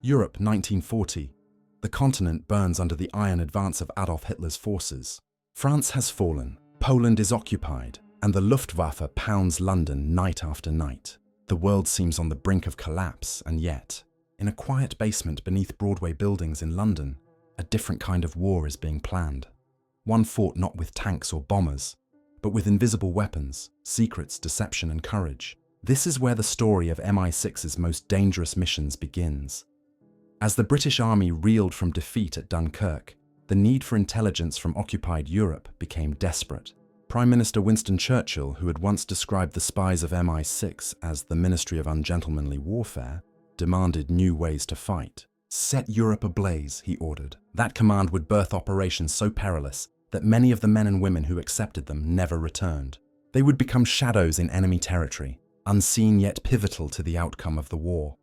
Europe, 1940. The continent burns under the iron advance of Adolf Hitler's forces. France has fallen, Poland is occupied, and the Luftwaffe pounds London night after night. The world seems on the brink of collapse, and yet, in a quiet basement beneath Broadway buildings in London, a different kind of war is being planned. One fought not with tanks or bombers, but with invisible weapons, secrets, deception, and courage. This is where the story of MI6's most dangerous missions begins. As the British Army reeled from defeat at Dunkirk, the need for intelligence from occupied Europe became desperate. Prime Minister Winston Churchill, who had once described the spies of MI6 as the Ministry of Ungentlemanly Warfare, demanded new ways to fight. "Set Europe ablaze," he ordered. That command would birth operations so perilous that many of the men and women who accepted them never returned. They would become shadows in enemy territory, unseen yet pivotal to the outcome of the war.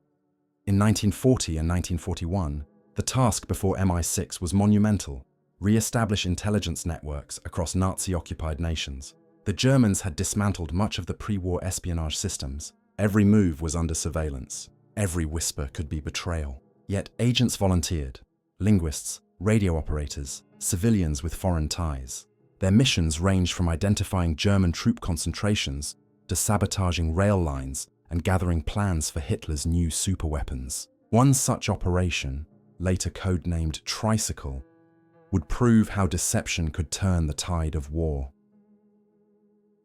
In 1940 and 1941, the task before MI6 was monumental: re-establish intelligence networks across Nazi-occupied nations. The Germans had dismantled much of the pre-war espionage systems. Every move was under surveillance. Every whisper could be betrayal. Yet agents volunteered: linguists, radio operators, civilians with foreign ties. Their missions ranged from identifying German troop concentrations to sabotaging rail lines and gathering plans for Hitler's new superweapons. One such operation, later codenamed Tricycle, would prove how deception could turn the tide of war.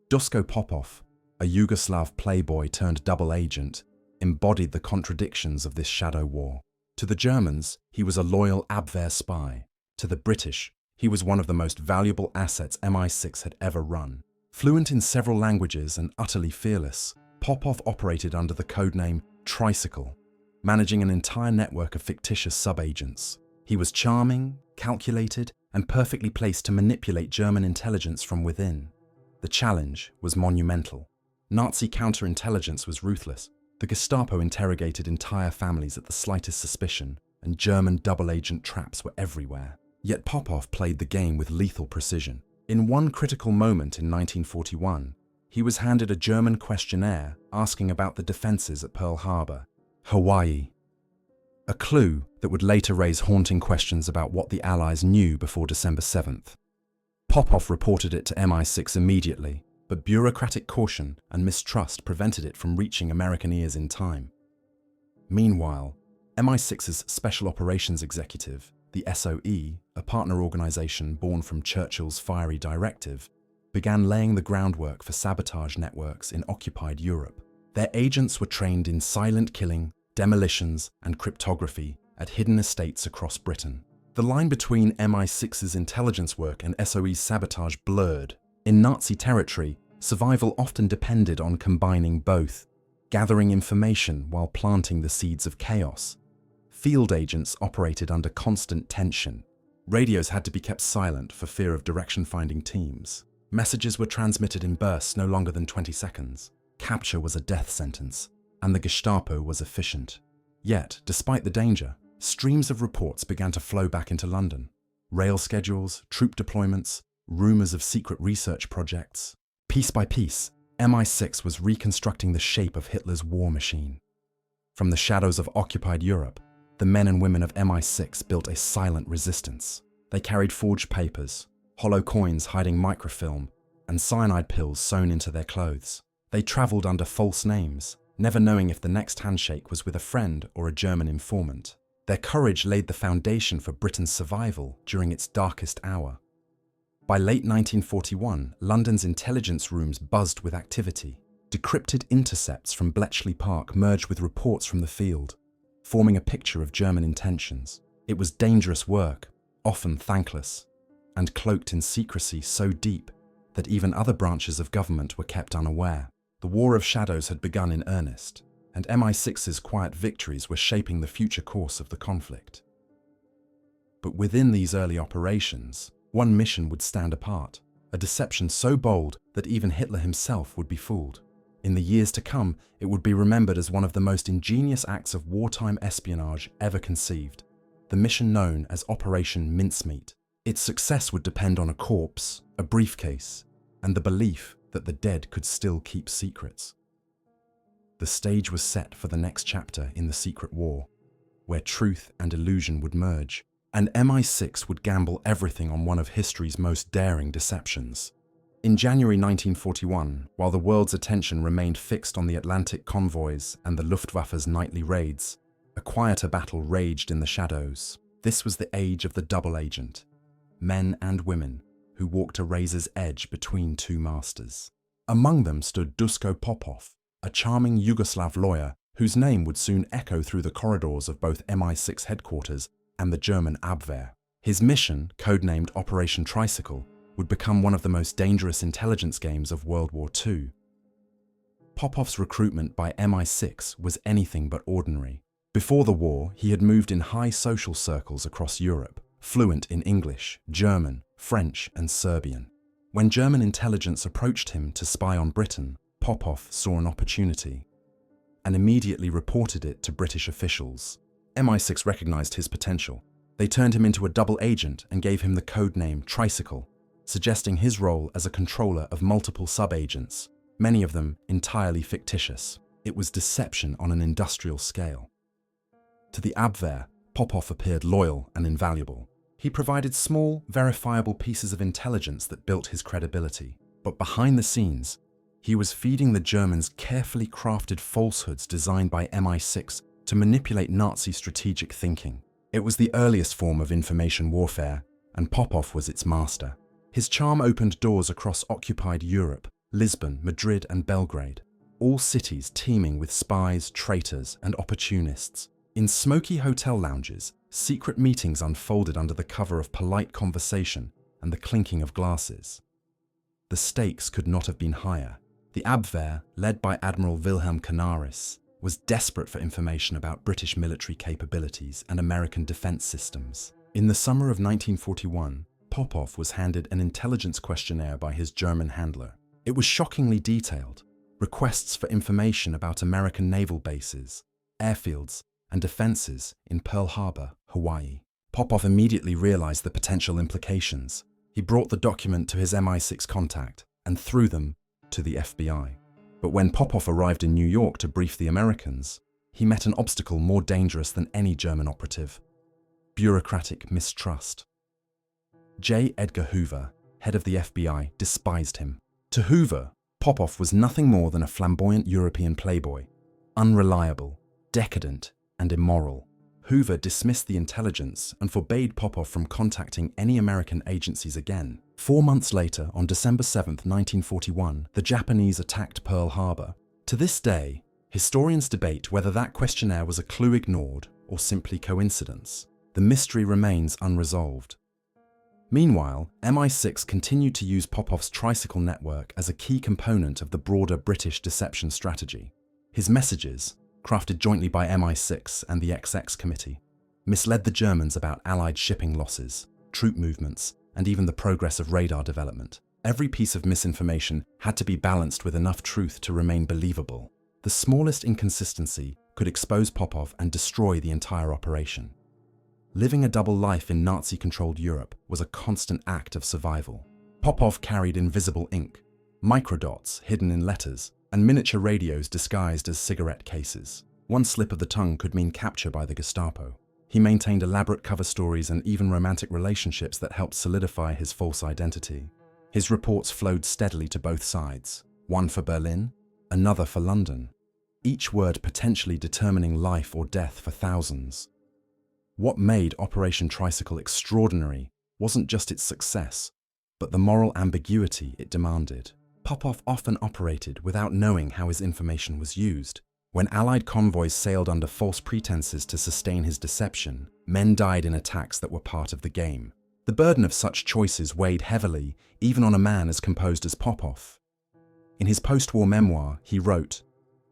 Duško Popov, a Yugoslav playboy turned double agent, embodied the contradictions of this shadow war. To the Germans, he was a loyal Abwehr spy. To the British, he was one of the most valuable assets MI6 had ever run. Fluent in several languages and utterly fearless, Popov operated under the codename Tricycle, managing an entire network of fictitious sub-agents. He was charming, calculated, and perfectly placed to manipulate German intelligence from within. The challenge was monumental. Nazi counterintelligence was ruthless. The Gestapo interrogated entire families at the slightest suspicion, and German double-agent traps were everywhere. Yet Popov played the game with lethal precision. In one critical moment in 1941, he was handed a German questionnaire asking about the defenses at Pearl Harbor, Hawaii. A clue that would later raise haunting questions about what the Allies knew before December 7th. Popov reported it to MI6 immediately, but bureaucratic caution and mistrust prevented it from reaching American ears in time. Meanwhile, MI6's Special Operations Executive, the SOE, a partner organization born from Churchill's fiery directive, began laying the groundwork for sabotage networks in occupied Europe. Their agents were trained in silent killing, demolitions, and cryptography at hidden estates across Britain. The line between MI6's intelligence work and SOE's sabotage blurred. In Nazi territory, survival often depended on combining both, gathering information while planting the seeds of chaos. Field agents operated under constant tension. Radios had to be kept silent for fear of direction-finding teams. Messages were transmitted in bursts no longer than 20 seconds. Capture was a death sentence, and the Gestapo was efficient. Yet, despite the danger, streams of reports began to flow back into London. Rail schedules, troop deployments, rumors of secret research projects. Piece by piece, MI6 was reconstructing the shape of Hitler's war machine. From the shadows of occupied Europe, the men and women of MI6 built a silent resistance. They carried forged papers, hollow coins hiding microfilm, and cyanide pills sewn into their clothes. They traveled under false names, never knowing if the next handshake was with a friend or a German informant. Their courage laid the foundation for Britain's survival during its darkest hour. By late 1941, London's intelligence rooms buzzed with activity. Decrypted intercepts from Bletchley Park merged with reports from the field, forming a picture of German intentions. It was dangerous work, often thankless, and cloaked in secrecy so deep that even other branches of government were kept unaware. The War of Shadows had begun in earnest, and MI6's quiet victories were shaping the future course of the conflict. But within these early operations, one mission would stand apart, a deception so bold that even Hitler himself would be fooled. In the years to come, it would be remembered as one of the most ingenious acts of wartime espionage ever conceived, the mission known as Operation Mincemeat. Its success would depend on a corpse, a briefcase, and the belief that the dead could still keep secrets. The stage was set for the next chapter in the secret war, where truth and illusion would merge, and MI6 would gamble everything on one of history's most daring deceptions. In January 1941, while the world's attention remained fixed on the Atlantic convoys and the Luftwaffe's nightly raids, a quieter battle raged in the shadows. This was the age of the double agent, men and women who walked a razor's edge between two masters. Among them stood Duško Popov, a charming Yugoslav lawyer whose name would soon echo through the corridors of both MI6 headquarters and the German Abwehr. His mission, codenamed Operation Tricycle, would become one of the most dangerous intelligence games of World War II. Popov's recruitment by MI6 was anything but ordinary. Before the war, he had moved in high social circles across Europe, fluent in English, German, French, and Serbian. When German intelligence approached him to spy on Britain, Popov saw an opportunity and immediately reported it to British officials. MI6 recognized his potential. They turned him into a double agent and gave him the code name Tricycle, suggesting his role as a controller of multiple sub-agents, many of them entirely fictitious. It was deception on an industrial scale. To the Abwehr, Popov appeared loyal and invaluable. He provided small, verifiable pieces of intelligence that built his credibility. But behind the scenes, he was feeding the Germans carefully crafted falsehoods designed by MI6 to manipulate Nazi strategic thinking. It was the earliest form of information warfare, and Popov was its master. His charm opened doors across occupied Europe, Lisbon, Madrid, and Belgrade, all cities teeming with spies, traitors, and opportunists. In smoky hotel lounges, secret meetings unfolded under the cover of polite conversation and the clinking of glasses. The stakes could not have been higher. The Abwehr, led by Admiral Wilhelm Canaris, was desperate for information about British military capabilities and American defense systems. In the summer of 1941, Popov was handed an intelligence questionnaire by his German handler. It was shockingly detailed. Requests for information about American naval bases, airfields, and defenses in Pearl Harbor, Hawaii. Popov immediately realized the potential implications. He brought the document to his MI6 contact and threw them to the FBI. But when Popov arrived in New York to brief the Americans, he met an obstacle more dangerous than any German operative: bureaucratic mistrust. J. Edgar Hoover, head of the FBI, despised him. To Hoover, Popov was nothing more than a flamboyant European playboy, unreliable, decadent, and immoral. Hoover dismissed the intelligence and forbade Popov from contacting any American agencies again. 4 months later, on December 7, 1941, the Japanese attacked Pearl Harbor. To this day, historians debate whether that questionnaire was a clue ignored or simply coincidence. The mystery remains unresolved. Meanwhile, MI6 continued to use Popov's tricycle network as a key component of the broader British deception strategy. His messages, crafted jointly by MI6 and the XX Committee, misled the Germans about Allied shipping losses, troop movements, and even the progress of radar development. Every piece of misinformation had to be balanced with enough truth to remain believable. The smallest inconsistency could expose Popov and destroy the entire operation. Living a double life in Nazi-controlled Europe was a constant act of survival. Popov carried invisible ink, microdots hidden in letters, and miniature radios disguised as cigarette cases. One slip of the tongue could mean capture by the Gestapo. He maintained elaborate cover stories and even romantic relationships that helped solidify his false identity. His reports flowed steadily to both sides, one for Berlin, another for London, each word potentially determining life or death for thousands. What made Operation Tricycle extraordinary wasn't just its success, but the moral ambiguity it demanded. Popov often operated without knowing how his information was used. When Allied convoys sailed under false pretenses to sustain his deception, men died in attacks that were part of the game. The burden of such choices weighed heavily, even on a man as composed as Popov. In his post-war memoir, he wrote,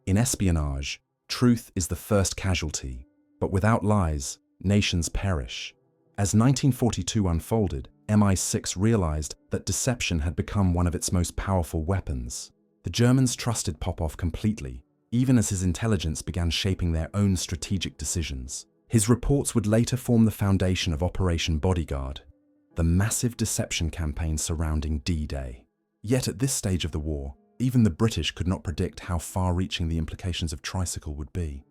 "In espionage, truth is the first casualty, but without lies, nations perish." As 1942 unfolded, MI6 realized that deception had become one of its most powerful weapons. The Germans trusted Popov completely, even as his intelligence began shaping their own strategic decisions. His reports would later form the foundation of Operation Bodyguard, the massive deception campaign surrounding D-Day. Yet at this stage of the war, even the British could not predict how far-reaching the implications of Tricycle would be.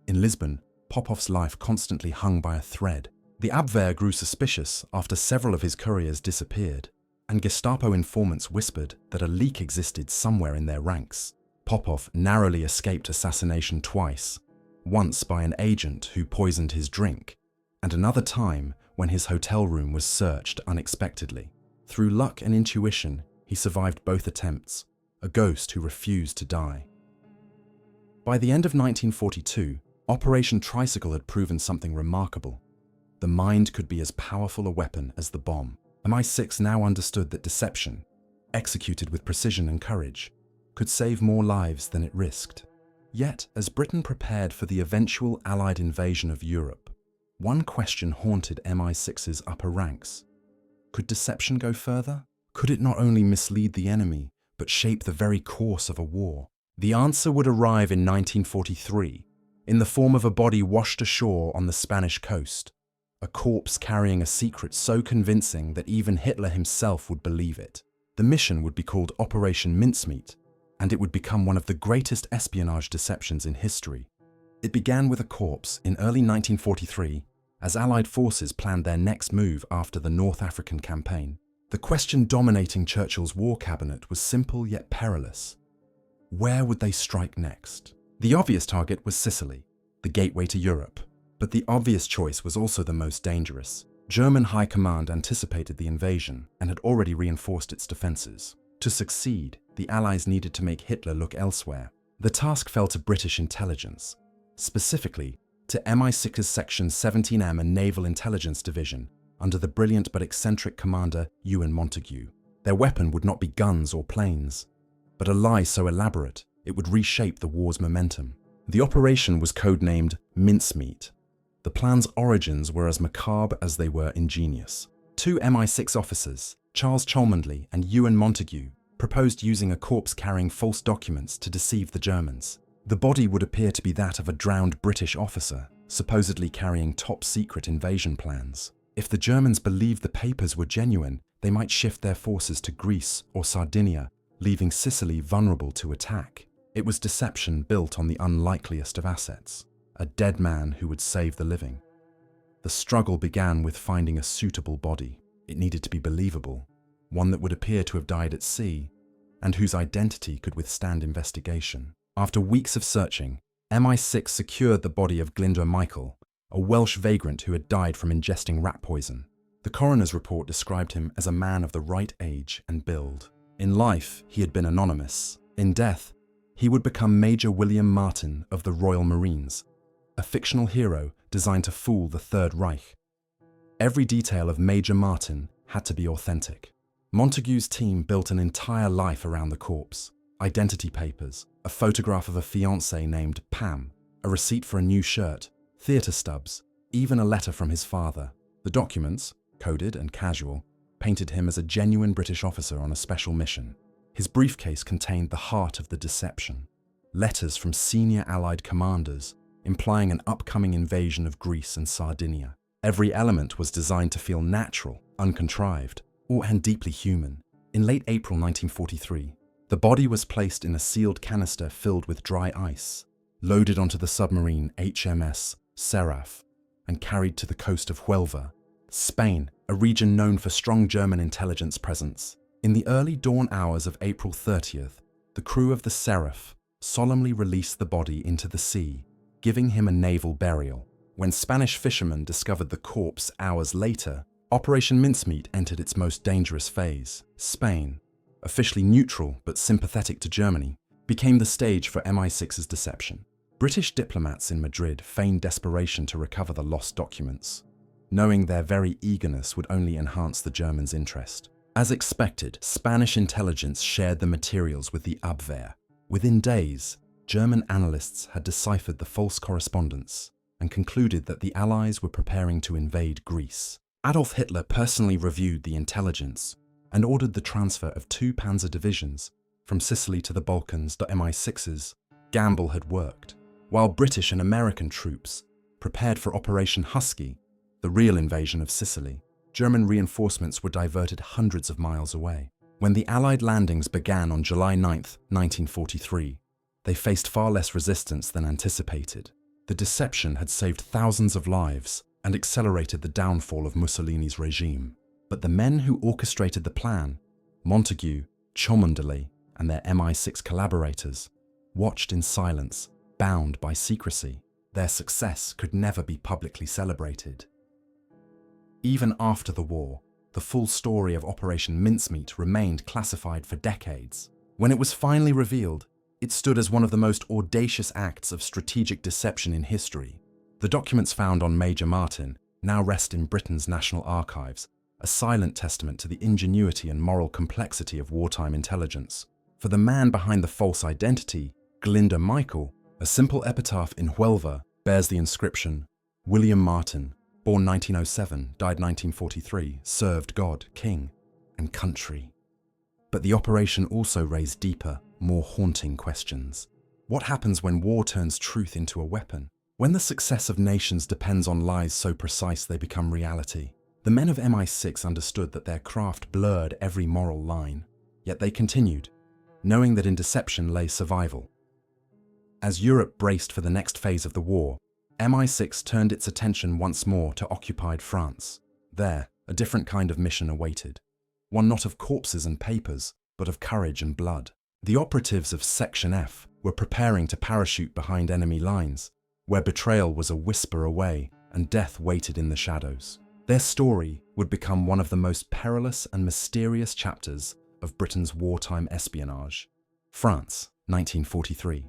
In Lisbon, Popov's life constantly hung by a thread. The Abwehr grew suspicious after several of his couriers disappeared, and Gestapo informants whispered that a leak existed somewhere in their ranks. Popov narrowly escaped assassination twice, once by an agent who poisoned his drink, and another time when his hotel room was searched unexpectedly. Through luck and intuition, he survived both attempts, a ghost who refused to die. By the end of 1942, Operation Tricycle had proven something remarkable. The mind could be as powerful a weapon as the bomb. MI6 now understood that deception, executed with precision and courage, could save more lives than it risked. Yet, as Britain prepared for the eventual Allied invasion of Europe, one question haunted MI6's upper ranks. Could deception go further? Could it not only mislead the enemy, but shape the very course of a war? The answer would arrive in 1943, in the form of a body washed ashore on the Spanish coast, a corpse carrying a secret so convincing that even Hitler himself would believe it. The mission would be called Operation Mincemeat, and it would become one of the greatest espionage deceptions in history. It began with a corpse in early 1943, as Allied forces planned their next move after the North African campaign. The question dominating Churchill's war cabinet was simple yet perilous. Where would they strike next? The obvious target was Sicily, the gateway to Europe. But the obvious choice was also the most dangerous. German high command anticipated the invasion and had already reinforced its defenses. To succeed, the Allies needed to make Hitler look elsewhere. The task fell to British intelligence, specifically to MI6's Section 17M and Naval Intelligence Division under the brilliant but eccentric commander Ewan Montagu. Their weapon would not be guns or planes, but a lie so elaborate it would reshape the war's momentum. The operation was codenamed Mincemeat. The plan's origins were as macabre as they were ingenious. Two MI6 officers, Charles Cholmondeley and Ewan Montagu, proposed using a corpse carrying false documents to deceive the Germans. The body would appear to be that of a drowned British officer, supposedly carrying top-secret invasion plans. If the Germans believed the papers were genuine, they might shift their forces to Greece or Sardinia, leaving Sicily vulnerable to attack. It was deception built on the unlikeliest of assets, a dead man who would save the living. The struggle began with finding a suitable body. It needed to be believable, one that would appear to have died at sea, and whose identity could withstand investigation. After weeks of searching, MI6 secured the body of Glyndwr Michael, a Welsh vagrant who had died from ingesting rat poison. The coroner's report described him as a man of the right age and build. In life, he had been anonymous. In death, he would become Major William Martin of the Royal Marines, a fictional hero designed to fool the Third Reich. Every detail of Major Martin had to be authentic. Montagu's team built an entire life around the corpse. Identity papers, a photograph of a fiancée named Pam, a receipt for a new shirt, theatre stubs, even a letter from his father. The documents, coded and casual, painted him as a genuine British officer on a special mission. His briefcase contained the heart of the deception. Letters from senior Allied commanders, implying an upcoming invasion of Greece and Sardinia. Every element was designed to feel natural, uncontrived, and deeply human. In late April 1943, the body was placed in a sealed canister filled with dry ice, loaded onto the submarine HMS Seraph, and carried to the coast of Huelva, Spain, a region known for strong German intelligence presence. In the early dawn hours of April 30th, the crew of the Seraph solemnly released the body into the sea, giving him a naval burial. When Spanish fishermen discovered the corpse hours later, Operation Mincemeat entered its most dangerous phase. Spain, officially neutral but sympathetic to Germany, became the stage for MI6's deception. British diplomats in Madrid feigned desperation to recover the lost documents, knowing their very eagerness would only enhance the Germans' interest. As expected, Spanish intelligence shared the materials with the Abwehr. Within days, German analysts had deciphered the false correspondence and concluded that the Allies were preparing to invade Greece. Adolf Hitler personally reviewed the intelligence and ordered the transfer of 2 panzer divisions from Sicily to the Balkans to MI6's gamble had worked. While British and American troops prepared for Operation Husky, the real invasion of Sicily, German reinforcements were diverted hundreds of miles away. When the Allied landings began on July 9, 1943, they faced far less resistance than anticipated. The deception had saved thousands of lives and accelerated the downfall of Mussolini's regime. But the men who orchestrated the plan, Montagu, Cholmondeley, and their MI6 collaborators, watched in silence, bound by secrecy. Their success could never be publicly celebrated. Even after the war, the full story of Operation Mincemeat remained classified for decades. When it was finally revealed, it stood as one of the most audacious acts of strategic deception in history. The documents found on Major Martin now rest in Britain's National Archives, a silent testament to the ingenuity and moral complexity of wartime intelligence. For the man behind the false identity, Glinda Michael, a simple epitaph in Huelva bears the inscription, "William Martin, born 1907, died 1943, served God, King, and country." But the operation also raised deeper, more haunting questions. What happens when war turns truth into a weapon? When the success of nations depends on lies so precise they become reality? The men of MI6 understood that their craft blurred every moral line, yet they continued, knowing that in deception lay survival. As Europe braced for the next phase of the war, MI6 turned its attention once more to occupied France. There, a different kind of mission awaited. One not of corpses and papers, but of courage and blood. The operatives of Section F were preparing to parachute behind enemy lines, where betrayal was a whisper away and death waited in the shadows. Their story would become one of the most perilous and mysterious chapters of Britain's wartime espionage. France, 1943.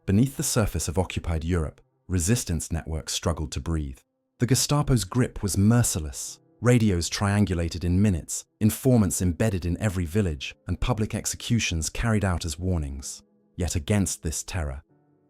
Beneath the surface of occupied Europe, resistance networks struggled to breathe. The Gestapo's grip was merciless. Radios triangulated in minutes, informants embedded in every village, and public executions carried out as warnings. Yet against this terror,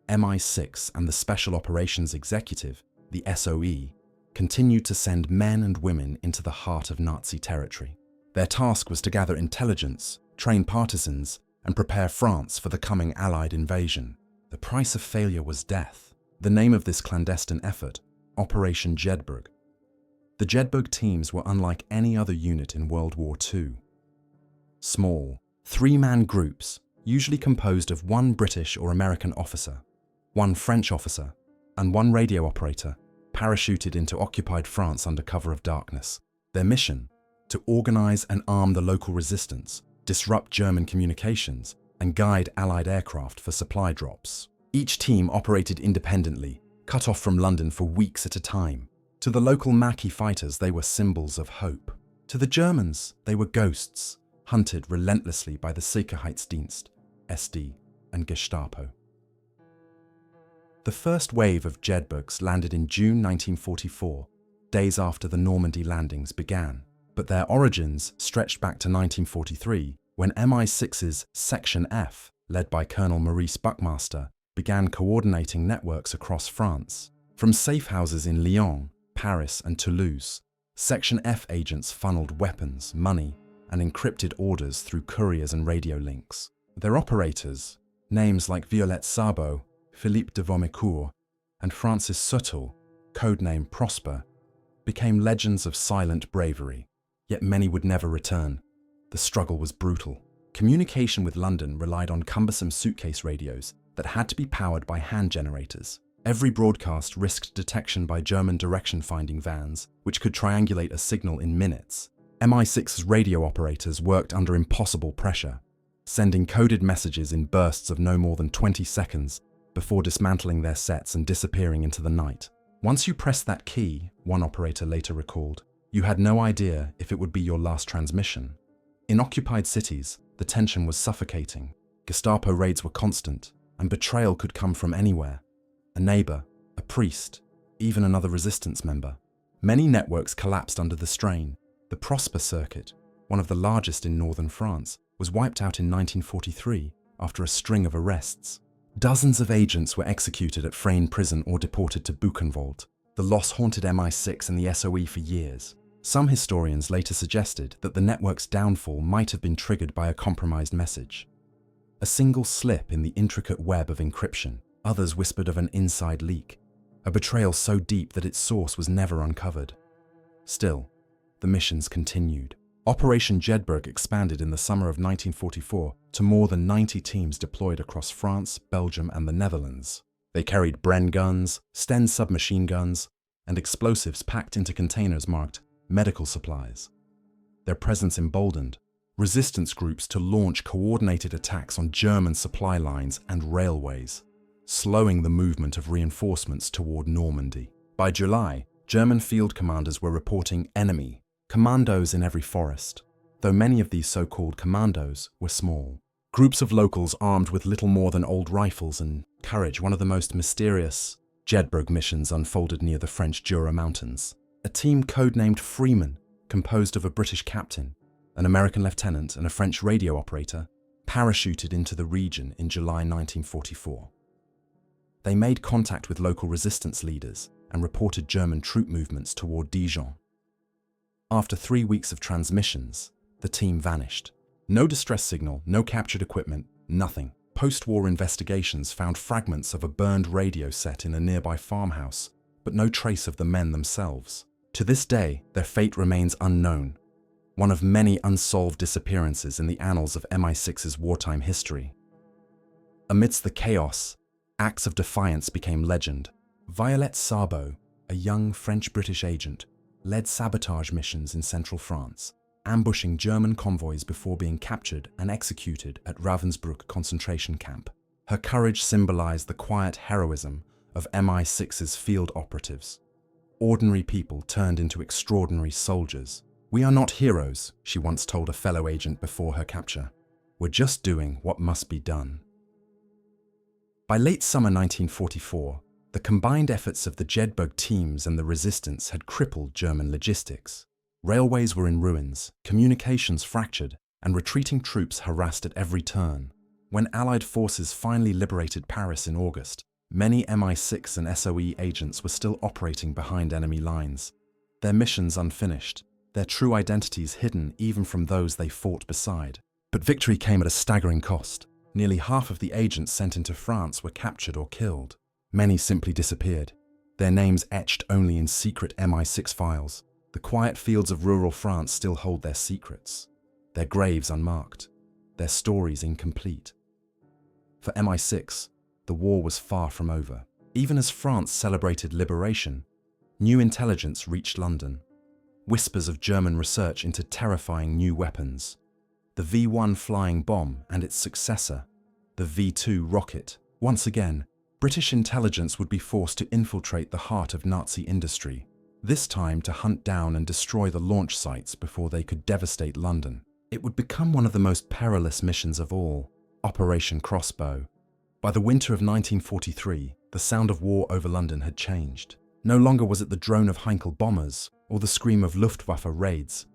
MI6 and the Special Operations Executive, the SOE, continued to send men and women into the heart of Nazi territory. Their task was to gather intelligence, train partisans, and prepare France for the coming Allied invasion. The price of failure was death. The name of this clandestine effort, Operation Jedburgh. The Jedburgh teams were unlike any other unit in World War II. Small, three-man groups, usually composed of one British or American officer, one French officer, and one radio operator, parachuted into occupied France under cover of darkness. Their mission? To organize and arm the local resistance, disrupt German communications, and guide Allied aircraft for supply drops. Each team operated independently, cut off from London for weeks at a time. To the local Maquis fighters, they were symbols of hope. To the Germans, they were ghosts, hunted relentlessly by the Sicherheitsdienst, SD, and Gestapo. The first wave of Jedburghs landed in June 1944, days after the Normandy landings began. But their origins stretched back to 1943, when MI6's Section F, led by Colonel Maurice Buckmaster, began coordinating networks across France. From safe houses in Lyon, Paris, and Toulouse, Section F agents funneled weapons, money, and encrypted orders through couriers and radio links. Their operators, names like Violette Sabo, Philippe de Vomicourt, and Francis Suttle, codename Prosper, became legends of silent bravery. Yet many would never return. The struggle was brutal. Communication with London relied on cumbersome suitcase radios that had to be powered by hand generators. Every broadcast risked detection by German direction-finding vans, which could triangulate a signal in minutes. MI6's radio operators worked under impossible pressure, sending coded messages in bursts of no more than 20 seconds before dismantling their sets and disappearing into the night. Once you pressed that key, one operator later recalled, you had no idea if it would be your last transmission. In occupied cities, the tension was suffocating. Gestapo raids were constant, and betrayal could come from anywhere. A neighbor, a priest, even another resistance member. Many networks collapsed under the strain. The Prosper circuit, one of the largest in northern France, was wiped out in 1943 after a string of arrests. Dozens of agents were executed at Frayne prison or deported to Buchenwald. The loss haunted MI6 and the SOE for years. Some historians later suggested that the network's downfall might have been triggered by a compromised message. A single slip in the intricate web of encryption. Others whispered of an inside leak, a betrayal so deep that its source was never uncovered. Still, the missions continued. Operation Jedburgh expanded in the summer of 1944 to more than 90 teams deployed across France, Belgium, and the Netherlands. They carried Bren guns, Sten submachine guns, and explosives packed into containers marked medical supplies. Their presence emboldened resistance groups to launch coordinated attacks on German supply lines and railways, slowing the movement of reinforcements toward Normandy. By July, German field commanders were reporting enemy commandos in every forest, though many of these so-called commandos were small. Groups of locals armed with little more than old rifles and courage. One of the most mysterious Jedburgh missions unfolded near the French Jura Mountains. A team codenamed Freeman, composed of a British captain, an American lieutenant, and a French radio operator, parachuted into the region in July 1944. They made contact with local resistance leaders and reported German troop movements toward Dijon. After 3 weeks of transmissions, the team vanished. No distress signal, no captured equipment, nothing. Post-war investigations found fragments of a burned radio set in a nearby farmhouse, but no trace of the men themselves. To this day, their fate remains unknown, one of many unsolved disappearances in the annals of MI6's wartime history. Amidst the chaos, acts of defiance became legend. Violette Sabo, a young French-British agent, led sabotage missions in central France, ambushing German convoys before being captured and executed at Ravensbrück concentration camp. Her courage symbolized the quiet heroism of MI6's field operatives. Ordinary people turned into extraordinary soldiers. "We are not heroes," she once told a fellow agent before her capture. "We're just doing what must be done." By late summer 1944, the combined efforts of the Jedburgh teams and the resistance had crippled German logistics. Railways were in ruins, communications fractured, and retreating troops harassed at every turn. When Allied forces finally liberated Paris in August, many MI6 and SOE agents were still operating behind enemy lines, their missions unfinished, their true identities hidden even from those they fought beside. But victory came at a staggering cost. Nearly half of the agents sent into France were captured or killed. Many simply disappeared, their names etched only in secret MI6 files. The quiet fields of rural France still hold their secrets, their graves unmarked, their stories incomplete. For MI6, the war was far from over. Even as France celebrated liberation, new intelligence reached London. Whispers of German research into terrifying new weapons. The V1 flying bomb and its successor, the V2 rocket. Once again, British intelligence would be forced to infiltrate the heart of Nazi industry, this time to hunt down and destroy the launch sites before they could devastate London. It would become one of the most perilous missions of all, Operation Crossbow. By the winter of 1943, the sound of war over London had changed. No longer was it the drone of Heinkel bombers or the scream of Luftwaffe raids.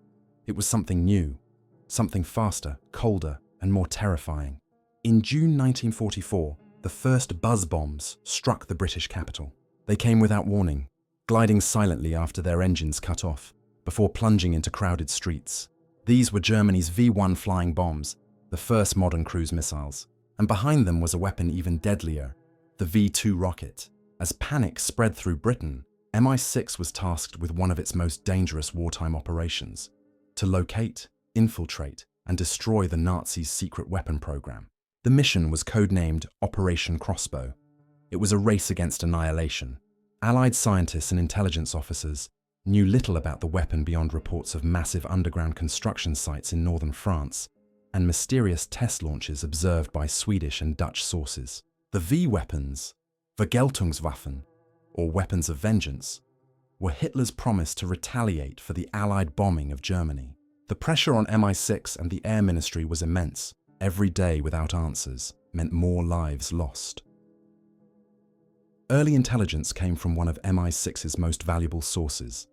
It was something new, something faster, colder, and more terrifying. In June 1944, the first buzz bombs struck the British capital. They came without warning, gliding silently after their engines cut off, before plunging into crowded streets. These were Germany's V1 flying bombs, the first modern cruise missiles. And behind them was a weapon even deadlier, the V2 rocket. As panic spread through Britain, MI6 was tasked with one of its most dangerous wartime operations: to locate, infiltrate, and destroy the Nazis' secret weapon program. The mission was codenamed Operation Crossbow. It was a race against annihilation. Allied scientists and intelligence officers knew little about the weapon beyond reports of massive underground construction sites in northern France and mysterious test launches observed by Swedish and Dutch sources. The V-weapons, Vergeltungswaffen, or weapons of vengeance, were Hitler's promise to retaliate for the Allied bombing of Germany. The pressure on MI6 and the Air Ministry was immense. Every day without answers meant more lives lost. Early intelligence came from one of MI6's most valuable sources,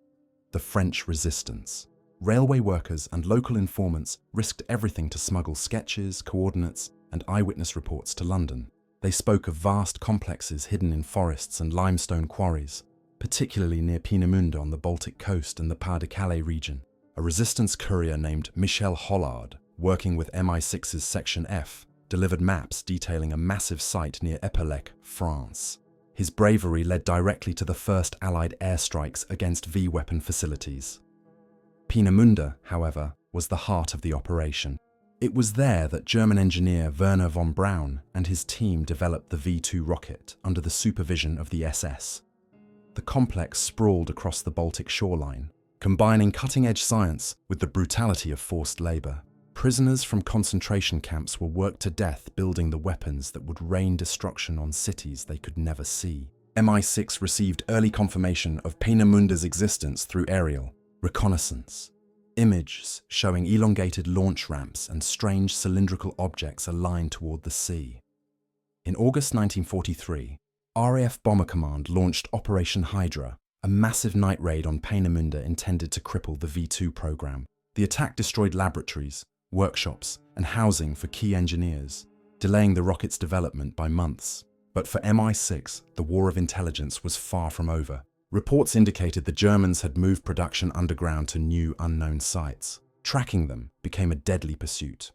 the French resistance. Railway workers and local informants risked everything to smuggle sketches, coordinates, and eyewitness reports to London. They spoke of vast complexes hidden in forests and limestone quarries, particularly near Peenemünde on the Baltic coast and the Pas-de-Calais region. A resistance courier named Michel Hollard, working with MI6's Section F, delivered maps detailing a massive site near Epelec, France. His bravery led directly to the first Allied airstrikes against V-weapon facilities. Peenemünde, however, was the heart of the operation. It was there that German engineer Werner von Braun and his team developed the V2 rocket under the supervision of the SS. The complex sprawled across the Baltic shoreline, combining cutting-edge science with the brutality of forced labor. Prisoners from concentration camps were worked to death building the weapons that would rain destruction on cities they could never see. MI6 received early confirmation of Peenemunde's existence through aerial reconnaissance. Images showing elongated launch ramps and strange cylindrical objects aligned toward the sea. In August 1943, RAF Bomber Command launched Operation Hydra, a massive night raid on Peenemünde intended to cripple the V2 program. The attack destroyed laboratories, workshops, and housing for key engineers, delaying the rocket's development by months. But for MI6, the war of intelligence was far from over. Reports indicated the Germans had moved production underground to new unknown sites. Tracking them became a deadly pursuit.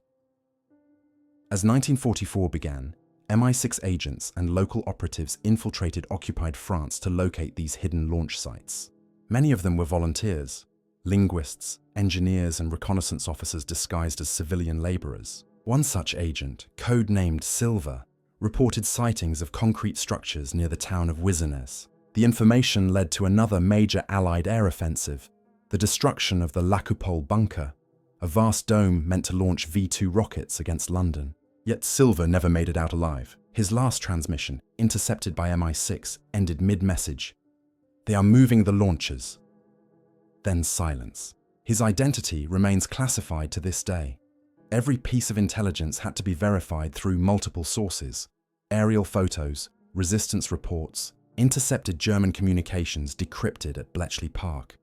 As 1944 began, MI6 agents and local operatives infiltrated occupied France to locate these hidden launch sites. Many of them were volunteers, linguists, engineers, and reconnaissance officers disguised as civilian laborers. One such agent, code-named Silver, reported sightings of concrete structures near the town of Wissenes. The information led to another major Allied air offensive, the destruction of the La Coupole bunker, a vast dome meant to launch V2 rockets against London. Yet Silver never made it out alive. His last transmission, intercepted by MI6, ended mid-message. "They are moving the launchers." Then silence. His identity remains classified to this day. Every piece of intelligence had to be verified through multiple sources: aerial photos, resistance reports, intercepted German communications decrypted at Bletchley Park.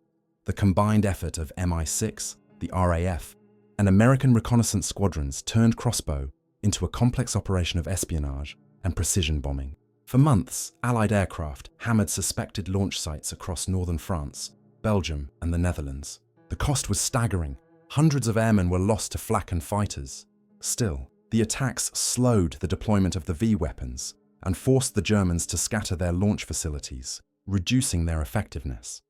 The combined effort of MI6, the RAF, and American reconnaissance squadrons turned Crossbow into a complex operation of espionage and precision bombing. For months, Allied aircraft hammered suspected launch sites across northern France, Belgium, and the Netherlands. The cost was staggering. Hundreds of airmen were lost to flak and fighters. Still, the attacks slowed the deployment of the V weapons and forced the Germans to scatter their launch facilities, reducing their effectiveness.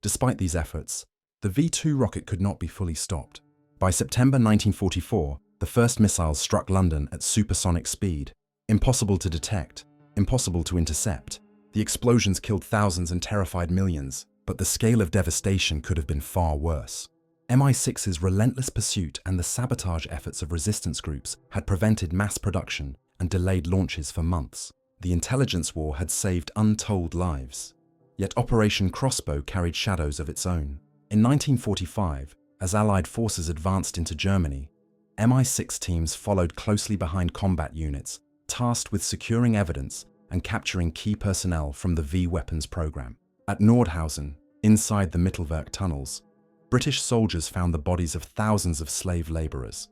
Despite these efforts, the V2 rocket could not be fully stopped. By September 1944, the first missiles struck London at supersonic speed. Impossible to detect, impossible to intercept. The explosions killed thousands and terrified millions, but the scale of devastation could have been far worse. MI6's relentless pursuit and the sabotage efforts of resistance groups had prevented mass production and delayed launches for months. The intelligence war had saved untold lives. Yet Operation Crossbow carried shadows of its own. In 1945, as Allied forces advanced into Germany, MI6 teams followed closely behind combat units, tasked with securing evidence and capturing key personnel from the V weapons program. At Nordhausen, inside the Mittelwerk tunnels, British soldiers found the bodies of thousands of slave laborers,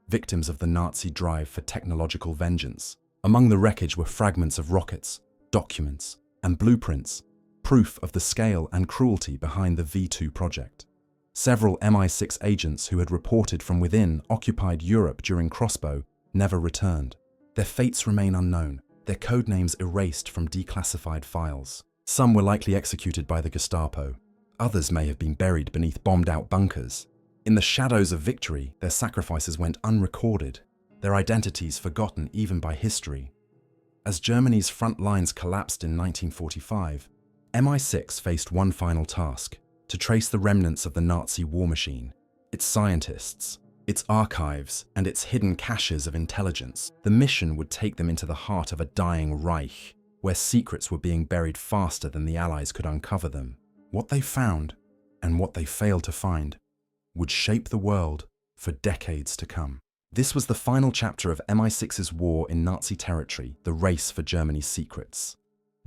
victims of the Nazi drive for technological vengeance. Among the wreckage were fragments of rockets, documents, and blueprints, proof of the scale and cruelty behind the V2 project. Several MI6 agents who had reported from within occupied Europe during Crossbow never returned. Their fates remain unknown, their codenames erased from declassified files. Some were likely executed by the Gestapo. Others may have been buried beneath bombed-out bunkers. In the shadows of victory, their sacrifices went unrecorded, their identities forgotten even by history. As Germany's front lines collapsed in 1945, MI6 faced one final task: to trace the remnants of the Nazi war machine, its scientists, its archives, and its hidden caches of intelligence. The mission would take them into the heart of a dying Reich, where secrets were being buried faster than the Allies could uncover them. What they found, and what they failed to find, would shape the world for decades to come. This was the final chapter of MI6's war in Nazi territory, the race for Germany's secrets.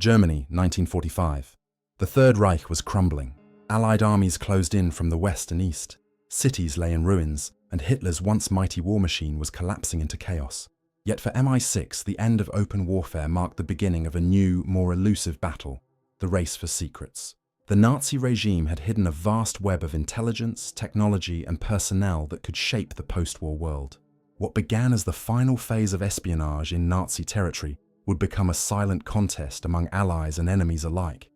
Germany, 1945. The Third Reich was crumbling. Allied armies closed in from the west and east. Cities lay in ruins, and Hitler's once mighty war machine was collapsing into chaos. Yet for MI6, the end of open warfare marked the beginning of a new, more elusive battle, the race for secrets. The Nazi regime had hidden a vast web of intelligence, technology, and personnel that could shape the post-war world. What began as the final phase of espionage in Nazi territory would become a silent contest among allies and enemies alike.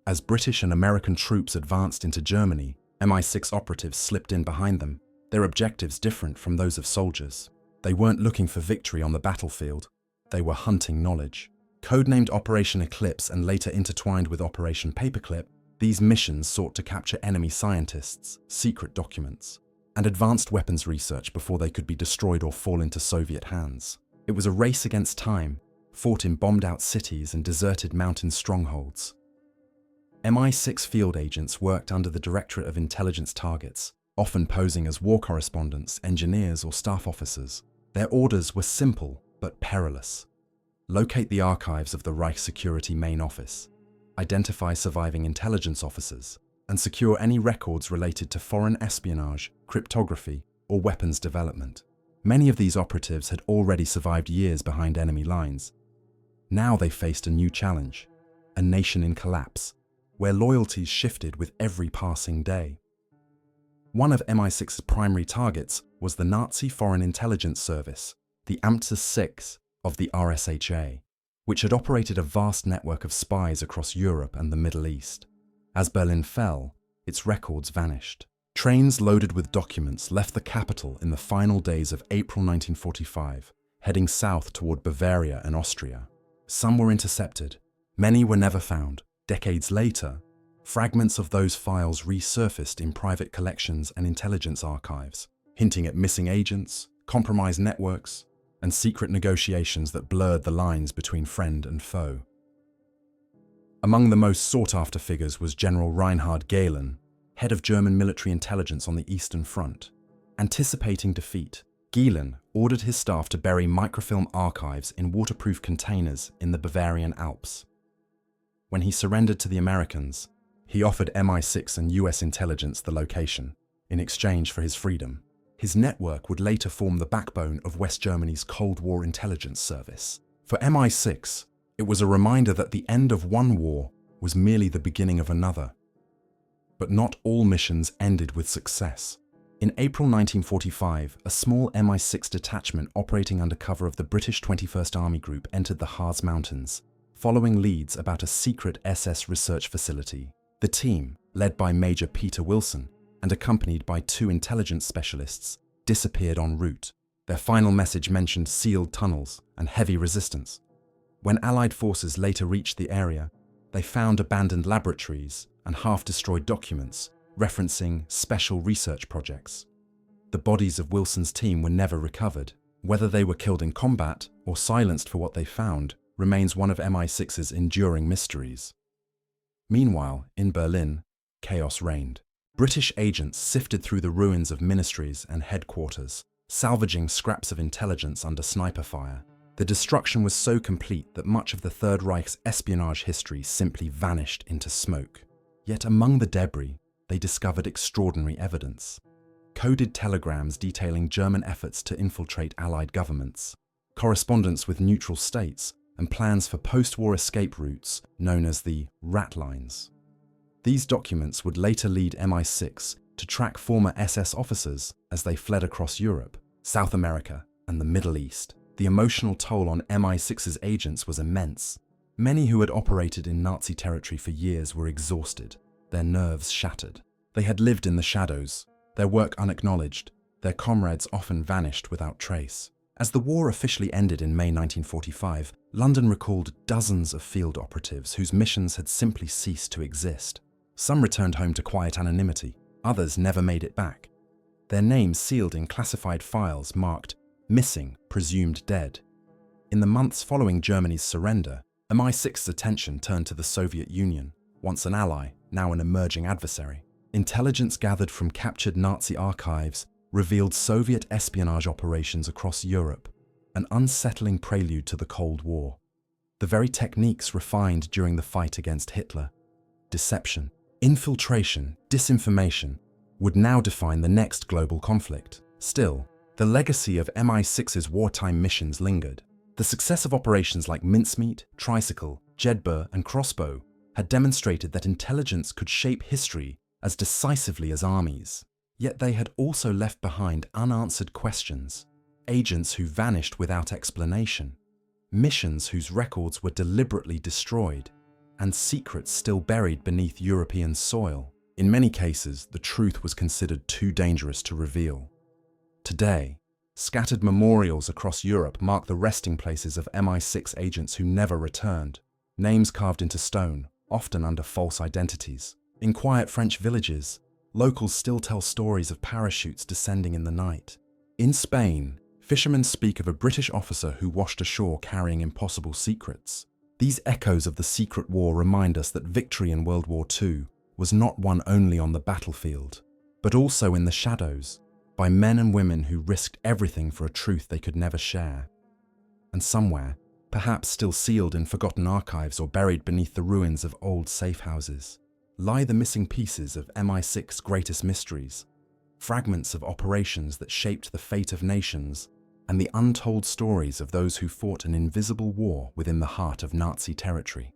As British and American troops advanced into Germany, MI6 operatives slipped in behind them, their objectives different from those of soldiers. They weren't looking for victory on the battlefield, they were hunting knowledge. Codenamed Operation Eclipse and later intertwined with Operation Paperclip, these missions sought to capture enemy scientists, secret documents, and advanced weapons research before they could be destroyed or fall into Soviet hands. It was a race against time, fought in bombed-out cities and deserted mountain strongholds. MI6 field agents worked under the Directorate of Intelligence Targets, often posing as war correspondents, engineers, or staff officers. Their orders were simple but perilous. Locate the archives of the Reich Security Main Office, identify surviving intelligence officers, and secure any records related to foreign espionage, cryptography, or weapons development. Many of these operatives had already survived years behind enemy lines. Now they faced a new challenge, a nation in collapse, where loyalties shifted with every passing day. One of MI6's primary targets was the Nazi Foreign Intelligence Service, the MI6 of the RSHA, which had operated a vast network of spies across Europe and the Middle East. As Berlin fell, its records vanished. Trains loaded with documents left the capital in the final days of April 1945, heading south toward Bavaria and Austria. Some were intercepted, many were never found. Decades later, fragments of those files resurfaced in private collections and intelligence archives, hinting at missing agents, compromised networks, and secret negotiations that blurred the lines between friend and foe. Among the most sought-after figures was General Reinhard Gehlen, head of German military intelligence on the Eastern Front. Anticipating defeat, Gehlen ordered his staff to bury microfilm archives in waterproof containers in the Bavarian Alps. When he surrendered to the Americans, he offered MI6 and US intelligence the location, in exchange for his freedom. His network would later form the backbone of West Germany's Cold War intelligence service. For MI6, it was a reminder that the end of one war was merely the beginning of another. But not all missions ended with success. In April 1945, a small MI6 detachment operating under cover of the British 21st Army Group entered the Harz Mountains, following leads about a secret SS research facility. The team, led by Major Peter Wilson and accompanied by 2 intelligence specialists, disappeared en route. Their final message mentioned sealed tunnels and heavy resistance. When Allied forces later reached the area, they found abandoned laboratories and half-destroyed documents referencing special research projects. The bodies of Wilson's team were never recovered. Whether they were killed in combat or silenced for what they found remains one of MI6's enduring mysteries. Meanwhile, in Berlin, chaos reigned. British agents sifted through the ruins of ministries and headquarters, salvaging scraps of intelligence under sniper fire. The destruction was so complete that much of the Third Reich's espionage history simply vanished into smoke. Yet among the debris, they discovered extraordinary evidence. Coded telegrams detailing German efforts to infiltrate Allied governments, correspondence with neutral states, and plans for post-war escape routes known as the rat lines. These documents would later lead MI6 to track former SS officers as they fled across Europe, South America, and the Middle East. The emotional toll on MI6's agents was immense. Many who had operated in Nazi territory for years were exhausted, their nerves shattered. They had lived in the shadows, their work unacknowledged, their comrades often vanished without trace. As the war officially ended in May 1945, London recalled dozens of field operatives whose missions had simply ceased to exist. Some returned home to quiet anonymity, others never made it back. Their names sealed in classified files marked missing, presumed dead. In the months following Germany's surrender, MI6's attention turned to the Soviet Union, once an ally, now an emerging adversary. Intelligence gathered from captured Nazi archives revealed Soviet espionage operations across Europe, an unsettling prelude to the Cold War. The very techniques refined during the fight against Hitler, deception, infiltration, disinformation, would now define the next global conflict. Still, the legacy of MI6's wartime missions lingered. The success of operations like Mincemeat, Tricycle, Jedburgh, and Crossbow had demonstrated that intelligence could shape history as decisively as armies. Yet they had also left behind unanswered questions, agents who vanished without explanation, missions whose records were deliberately destroyed, and secrets still buried beneath European soil. In many cases, the truth was considered too dangerous to reveal. Today, scattered memorials across Europe mark the resting places of MI6 agents who never returned, names carved into stone, often under false identities. In quiet French villages, locals still tell stories of parachutes descending in the night. In Spain, fishermen speak of a British officer who washed ashore carrying impossible secrets. These echoes of the secret war remind us that victory in World War II was not won only on the battlefield, but also in the shadows, by men and women who risked everything for a truth they could never share. And somewhere, perhaps still sealed in forgotten archives or buried beneath the ruins of old safe houses, lie the missing pieces of MI6's greatest mysteries, fragments of operations that shaped the fate of nations, and the untold stories of those who fought an invisible war within the heart of Nazi territory.